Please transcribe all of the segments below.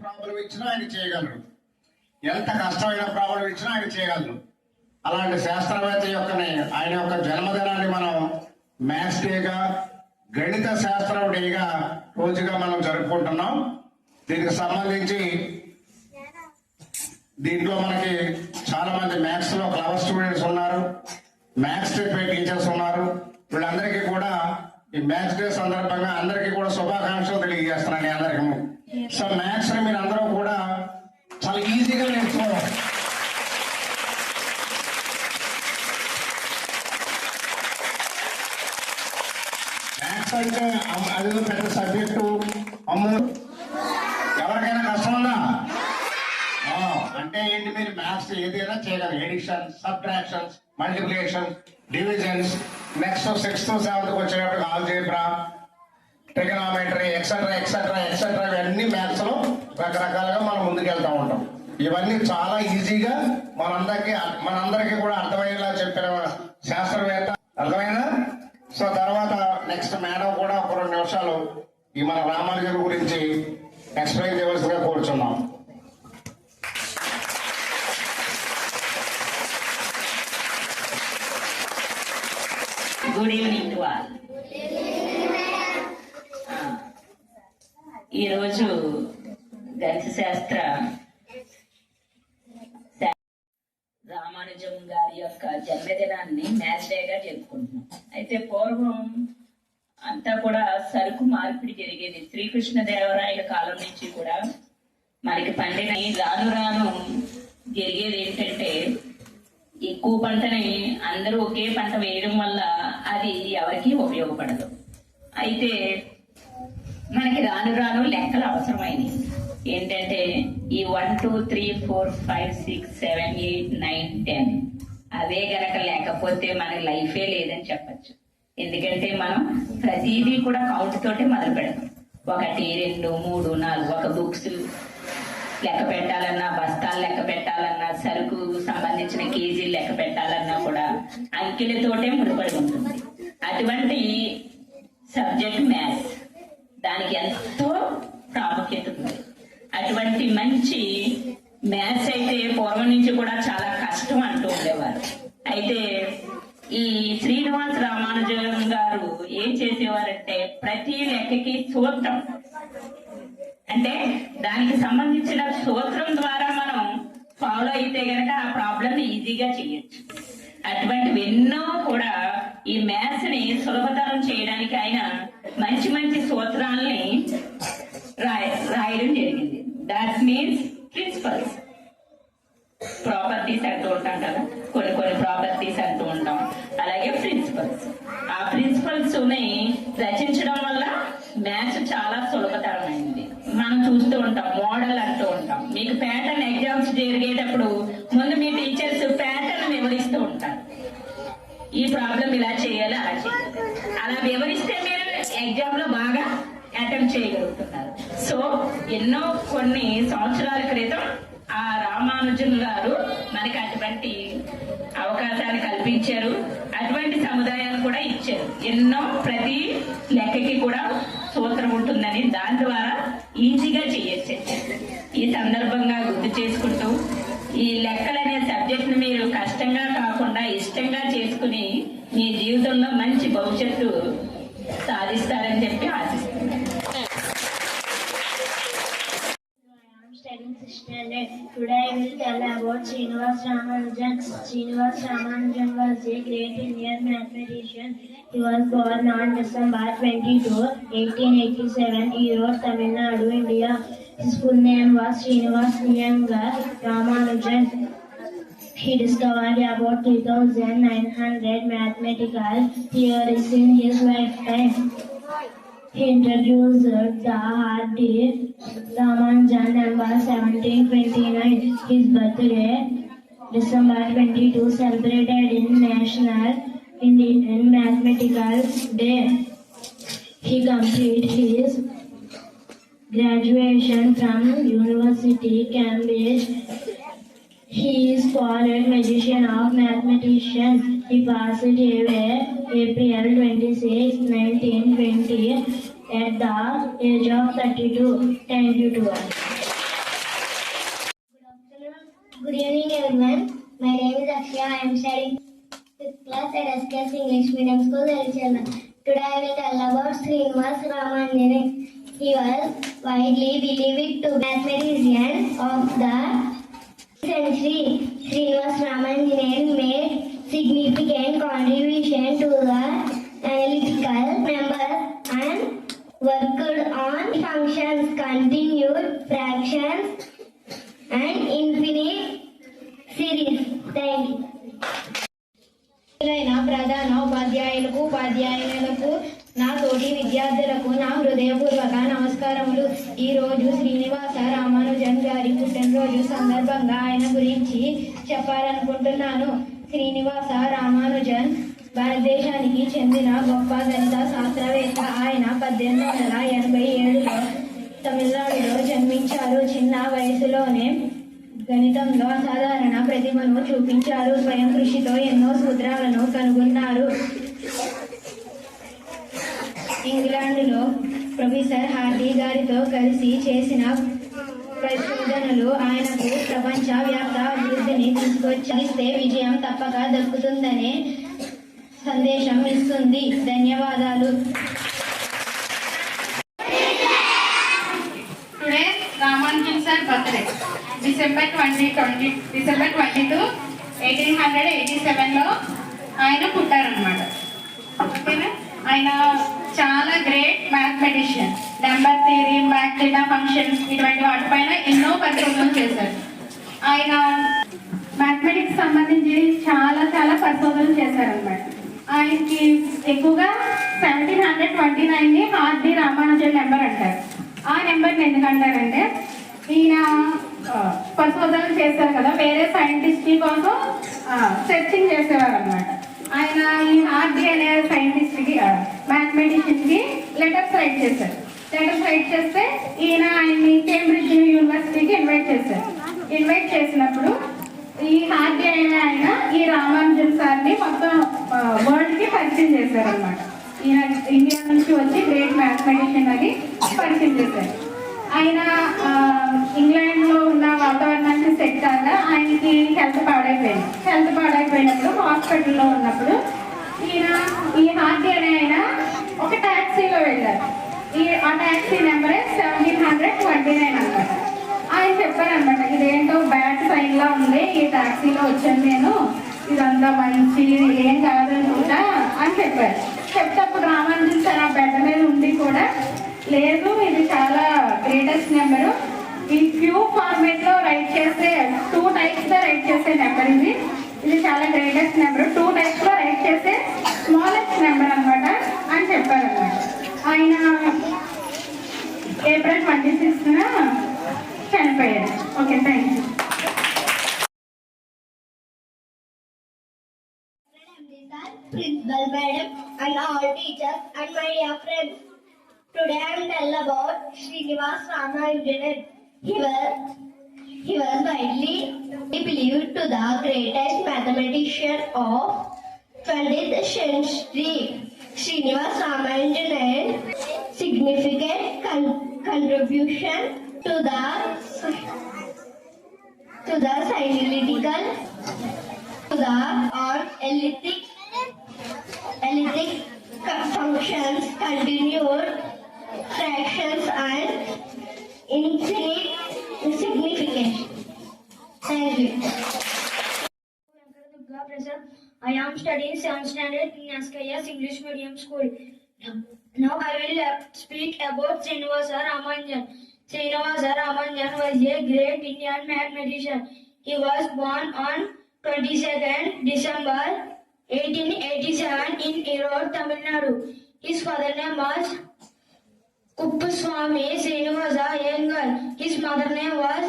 Problem ఇచ్చినా ఆయన చేయగలరు, ఎంత కష్టమైన ప్రాబ్లం ఇచ్చినా ఆయన చేయగలరు. అలాంటి శాస్త్రవేత్త ఆయన యొక్క జన్మదినాన్ని మనం మ్యాథ్స్ డేగా, గణిత శాస్త్రం డేగా రోజుగా మనం జరుపుకుంటున్నాం. దీనికి సంబంధించి దీంట్లో మనకి చాలా మంది మ్యాథ్స్ లో క్లవర్ స్టూడెంట్స్ ఉన్నారు, మ్యాథ్స్ చెప్పే టీచర్స్ ఉన్నారు. వీళ్ళందరికీ కూడా ఈ మ్యాథ్స్ డే సందర్భంగా అందరికీ కూడా శుభాకాంక్షలు తెలియజేస్తున్నాను అందరికీ. సో మ్యాథ్స్ ని మీరు అందరూ కూడా చాలా ఈజీగా నేర్చుకోవాలి. మ్యాథ్స్ అంటే అది పెద్ద సబ్జెక్టు. ఎవరికైనా కష్టం ఉందా? అంటే ఏంటి, మీరు మ్యాథ్స్ ఏదైనా చేయగలరు. Addition, subtractions, multiplication, divisions, next 6th 7th వచ్చేటప్పుడు algebra, trigonometry, etcetera etcetera etcetera ఇవన్నీ మ్యాథ్స్ లో రకరకాలుగా మనం ముందుకెళ్తా ఉంటాం. ఇవన్నీ చాలా ఈజీగా మనందరికీ కూడా అర్థమయ్యేలా చెప్పిన శాస్త్రవేత్త. అర్థమైందా? సో తర్వాత నెక్స్ట్ మేడం కూడా ఒక 2 నిమిషాలు ఈ మన రామానుజన్ గురించి ఎక్స్ప్లెయిన్ చేయవలసిందిగా కోరుచున్నాం. Good evening to all. ఈరోజు గణిత శాస్త్ర రామానుజం గారి యొక్క జన్మదినాన్ని మ్యాథ్స్ డేగా జరుపుకుంటున్నాం. అయితే పూర్వం అంతా కూడా సరుకు మార్పిడి జరిగేది. శ్రీకృష్ణదేవరాయల కాలం నుంచి కూడా మనకి పండిన రాను రాను జరిగేది ఏంటంటే, ఎక్కువ పంటని అందరూ ఒకే పంట వేయడం వల్ల అది ఎవరికి ఉపయోగపడదు. అయితే మనకి రాను రాను లెక్కలు అవసరమైనవి. ఏంటంటే ఈ 1 2 3 4 5 6 7 8 9 10 అవే గనక లేకపోతే మనకి లైఫే లేదని చెప్పచ్చు. ఎందుకంటే మనం ప్రతిదీ కూడా కౌంట్ తోటి మొదలు పెడతాం. 1 2 3 4 ఒక బుక్స్ లెక్క పెట్టాలన్నా, బస్తాలు లెక్క పెట్టాలన్నా, సరుకు సంబంధించిన కేజీలు లెక్క పెట్టాలన్నా కూడా అంకెలతోటే ముడిపడి ఉంటుంది. అటువంటి సబ్జెక్ట్ మ్యాథ్స్, దానికి ఎంతో ప్రాముఖ్యత ఉంది. అటువంటి మంచి మ్యాథ్స్ అయితే పూర్వం నుంచి కూడా చాలా కష్టం అంటూ ఉండేవారు. అయితే ఈ శ్రీనివాస రామానుజన్ గారు ఏం చేసేవారంటే, ప్రతి లెక్కకి సూత్రం, అంటే దానికి సంబంధించిన సూత్రం ద్వారా మనం ఫాలో అయితే గనక ఆ ప్రాబ్లం ఈజీగా చేయొచ్చు. అటువంటివి ఎన్నో కూడా ఈ మ్యాథ్స్ ని సులభతరం చేయడానికి ఆయన మంచి మంచి సూత్రాలని రాయడం జరిగింది. That means principles. ప్రాపర్టీస్ అంటూ ఉంటాం కదా, కొన్ని ప్రాపర్టీస్ అంటూ ఉంటాం. అలాగే ప్రిన్సిపల్స్, ఆ ప్రిన్సిపల్స్ ని రచించడం వల్ల మ్యాథ్స్ చాలా సులభతరమైంది. మనం చూస్తూ ఉంటాం, మోడల్ అంటూ ఉంటాం. మీకు ప్యాటర్న్ ఎగ్జామ్స్ జరిగేటప్పుడు ముందు మీ టీచర్స్ ప్యాటర్న్ వివరిస్తూ ఉంటారు. ఈ ప్రాబ్లం ఇలా చేయాలి, అలా చేయాలి. అలా వివరిస్తే మీరు ఎగ్జామ్ లో బాగా అటెంప్ట్ చేయగలుగుతున్నారు. సో కొన్ని సంవత్సరాల క్రితం ఆ రామానుజన్ గారు మనకి అటువంటి అవకాశాన్ని కల్పించారు. అటువంటి సముదాయాన్ని కూడా ఇచ్చారు. ప్రతి లెక్కకి కూడా సూత్రం ఉంటుందని, దాని ద్వారా ఈజీగా చేయొచ్చు. ఈ సందర్భంగా గుర్తు చేసుకుంటూ, ఈ లెక్కలనే సబ్జెక్ట్ ని మీరు కష్టంగా కాకుండా ఇష్టంగా చేసుకుని మీ జీవితంలో మంచి భవిష్యత్తు సాధిస్తారని చెప్పి ఆశిస్తున్నాను. Studying 6th standard. Today I will tell about Srinivas Ramanujan. Srinivas Ramanujan was a great Indian mathematician. He was born on December 22, 1887. He wrote Tamil Nadu, India. His full name was Srinivas Iyengar Ramanujan. He discovered about 3,900 mathematical theories in his lifetime. He introduced the Hardy Ramanujan number 1729. His birthday, December 22, celebrated in National Indian Mathematical Day. He completed his graduation from University Cambridge. He is called magician of mathematicians. He passed away April 26, 1920 at the age of 32. Thank you to all. Good evening, everyone. My name is Akshay. I am studying 5th class at SKS English Medium School, Elchala. Today I will tell about Srinivas Ramanujan. He was widely believed to be mathematician of the century. Srinivas Ramanujan made significant contribution to the analytical numbers and worked on functions, continued fractions, and infinite series. Thank you. ప్రధాన ఉపాధ్యాయులకు నా తోటి విద్యార్థులకు నా హృదయపూర్వక నమస్కారములు. ఈ రోజు శ్రీనివాస రామానుజన్ గారి పుట్టినరోజు సందర్భంగా ఆయన గురించి చెప్పాలనుకుంటున్నాను. శ్రీనివాస రామానుజన్ భారతదేశానికి చెందిన గొప్ప గణిత శాస్త్రవేత్త. ఆయన 1887లో తమిళనాడులో జన్మించారు. చిన్న వయసులోనే గణితంలో అసాధారణ ప్రతిభను చూపించారు. స్వయం కృషితో ఎన్నో సూత్రాలను కనుగొన్నారు. ఇంగ్లాండ్లో ప్రొఫెసర్ హార్డీ గారితో కలిసి చేసిన పరిశోధనలు ఆయనకు ప్రపంచ వ్యాప్త అభివృద్ధిని తీసుకొచ్చిస్తే విజయం తప్పక దక్కుతుందనే సందేశం ఇస్తుంది. ధన్యవాదాలు. Today, Ramanujan sir birthday. December 22, 1887లో ఆయన పుట్టారనమాట. ఓకేనా? ఆయన చాలా great mathematician. Number theory, math data functions ఇటువంటి వాటిపైన ఎన్నో పరిశోధనలు చేశారు. ఆయన మ్యాథమెటిక్స్ సంబంధించి చాలా పరిశోధనలు చేశారనమాట. ఆయనకి ఎక్కువగా 1729ని హార్డీ రామానుజన్ నెంబర్ అంటారు. ఆ నెంబర్ని ఎందుకంటారంటే ఈయన పరిశోధనలు చేశారు కదా, వేరే సైంటిస్ట్ కోసం సెర్చింగ్ చేసేవారు అనమాట. ఆయన ఈ హార్డీ అనే సైంటిస్ట్కి మ్యాథమెటిషియన్కి లెటర్స్ రైట్ చేశారు. లెటర్స్ రైట్ చేస్తే ఈయన ఆయన్ని కేంబ్రిడ్జ్ యూనివర్సిటీకి ఇన్వైట్ చేసినప్పుడు ఈ హార్డీ అయిన ఆయన ఈ రామానుజన్ సార్ని మొత్తం వరల్డ్కి పరిచయం చేశారు అనమాట. ఈయన ఇండియా నుంచి వచ్చి గ్రేట్ మ్యాథమెటిషియన్ అని పరిచయం చేశారు. ఆయన ఇంగ్లాండ్లో ఉన్న వాతావరణానికి సెట్ కాక ఆయనకి హెల్త్ పాడైపోయినప్పుడు హాస్పిటల్లో ఉన్నప్పుడు ఈ హార్డీ అనే ఆయన ఒక ట్యాక్సీలో వెళ్ళారు. ఆ ట్యాక్సీ నెంబరే 1729 అనమాట. ఆయన చెప్పారనమాట, ఇదేంటో బ్యాడ్ సైన్లా ఉంది, ఈ ట్యాక్సీలో వచ్చాను నేను, ఇదంతా మంచి ఏం కాదనుకుంటా అని చెప్పారు. చెప్తేప్పుడు రామానుజన్ సార్ ఆ బెడ్ మీద ఉండి కూడా లేదు, ఇది చాలా గ్రేటెస్ట్ నెంబరు, ఈ క్యూ ఫార్మేట్ లో రైట్ చేసే 2 types లో రైట్ చేసే నెంబర్ ఇది చాలా గ్రేటెస్ట్ నెంబర్, 2 types లో రైట్ చేసే స్మాలెస్ట్ నెంబర్ అనమాట అని చెప్పారనమాట. ఆయన April 26న చనిపోయారు. Okay, thank you. Principal madam and all teachers and my dear friends. Today I am tell about Srinivas Ramanujan. He was widely believed to the greatest mathematician of 20th century. Srinivas Ramanujan significant contribution to the analytical, to the elliptic functions, continued fractions and infinite significance. Thank you. I am studying 7th standard in SKS English Medium School. Now I will speak about Srinivasa Ramanujan. Srinivasa Ramanujan was a great Indian mathematician. He was born on 22nd December 1887 in Erode, Tamil Nadu. His father name was Kuppuswamy Srinivasa Iyengar. His mother name was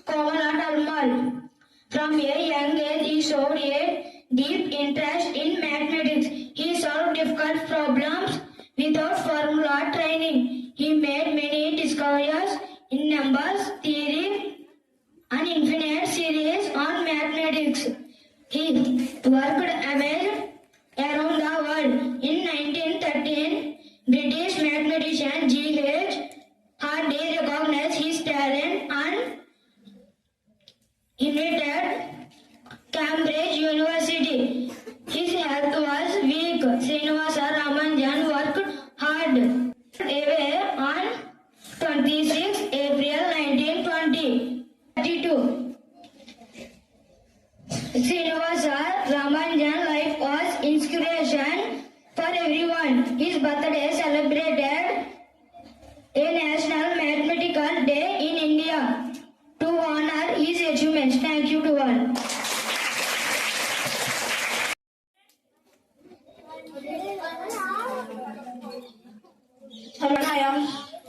Komala Talmal. From a young age, he showed a deep interest in mathematics. He solved difficult problems without formula training. He made many discoveries in numbers, theory, and infinite series on mathematics. He worked around the world. In 1913, British mathematician G.H. Hardy recognized his talent and admitted Cambridge University. His health was weak. Srinivasa Ramanujan worked hard. Away on 26 April 1920. 32. Srinivasa Ramanujan life was inspiration for everyone. His birthday celebrated a national mathematical day in India to honor his achievements. Thank you to all. Hello, I am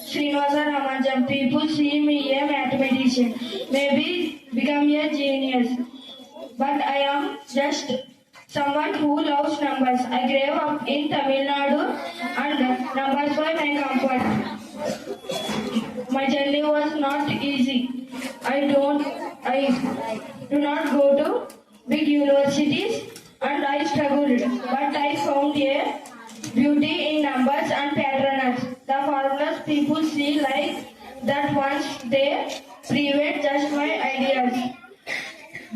Srinivasa Ramanujan. People see me a mathematician, maybe become a genius. But I am just someone who loves numbers. I grew up in Tamil Nadu and numbers were my comfort. My journey was not easy. I do not go to big universities and I struggled. But I found a beauty in numbers and patterns. The formulas people see like that once they prevent just my ideas.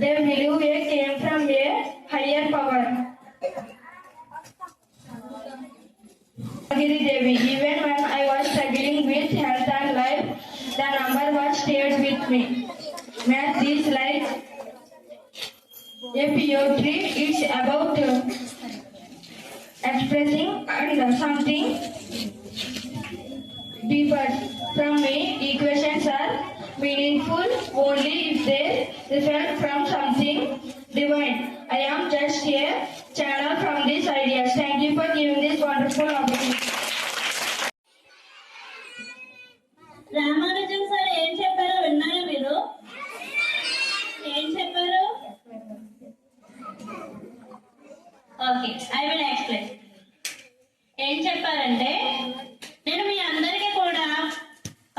They believe they came from a higher power. Giri Devi, even when I was struggling with health and life, the number was stayed with me. Math is like a poetry. It's about expressing and something deeper. From me, equations are meaningful only if they result from something divine. I am just a channel from these ideas. Thank you for giving this wonderful opportunity. Ramanujan sir ఏం చెప్పారో విన్నారా మీరు? ఏం చెప్పారు? Okay, I will explain. ఏం చెప్పారంటే, నేను మీ అందరికీ కూడా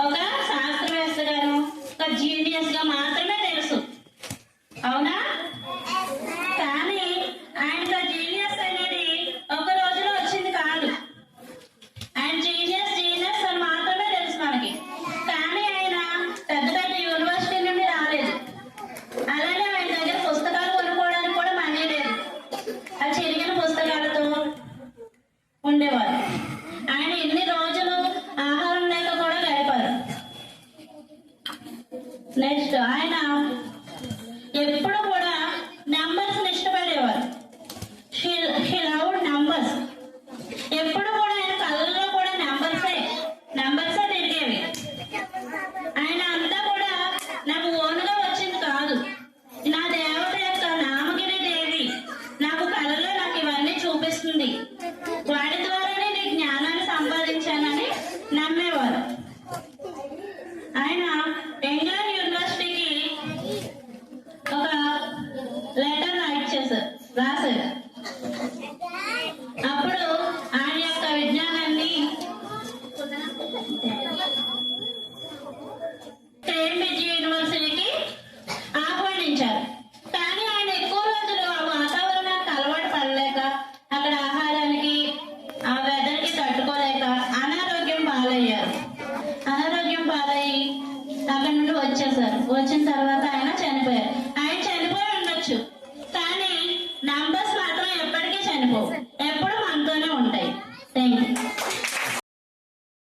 ఒక శాస్త్రవేత్తగాను ఒక జీనియస్ గా మాత్రమే తెలుసు, అవునా? కానీ ఆయన జీనియస్ అనేది ఒక రోజులో వచ్చింది కాదు. ఆయన జీనియస్ అని మాత్రమే తెలుసు మనకి. కానీ ఆయన పెద్ద పెద్ద యూనివర్సిటీ నుండి రాలేదు. అలానే ఆయన దగ్గర పుస్తకాలు కొనుక్కోవడానికి కూడా మనీ లేదు. ఆ చిరిగిన పుస్తకాలతో ఉండేవారు. ఆయన ఎన్ని రోజులు ఆహారం లేక కూడా గడిపారు. నెక్స్ట్, ఆయన ఎప్పుడు కూడా నంబర్స్ ఇష్టపడేవారు. He loved numbers. ఎప్పుడు కూడా ఆయన కళ్ళలో కూడా నంబర్సే తిరిగేవి. ఆయన అంతా కూడా నాకు ఓన్గా వచ్చింది కాదు, నా దేవత యొక్క నామగిరి దేవి నాకు కళలో నాకు ఇవన్నీ చూపిస్తుంది, వాటి ద్వారానే నీ జ్ఞానాన్ని సంపాదించానని నమ్మేవారు. ఆయన ఇంగ్లాండ్ యూనివర్సిటీకి ఒక లెటర్ రాశారు. అప్పుడు ఆయన యొక్క విజ్ఞానాన్ని కేంబ్రిడ్జ్ యూనివర్సిటీకి ఆహ్వానించారు. కానీ ఆయన ఎక్కువ రోజులు ఆ వాతావరణానికి అలవాటు పడలేక, అక్కడ ఆహారానికి ఆ వెదర్కి తట్టుకోలేక అనారోగ్యం పాలయ్యారు. అనారోగ్యం పాలయ్యి అక్కడ నుండి వచ్చేసారు. వచ్చిన తర్వాత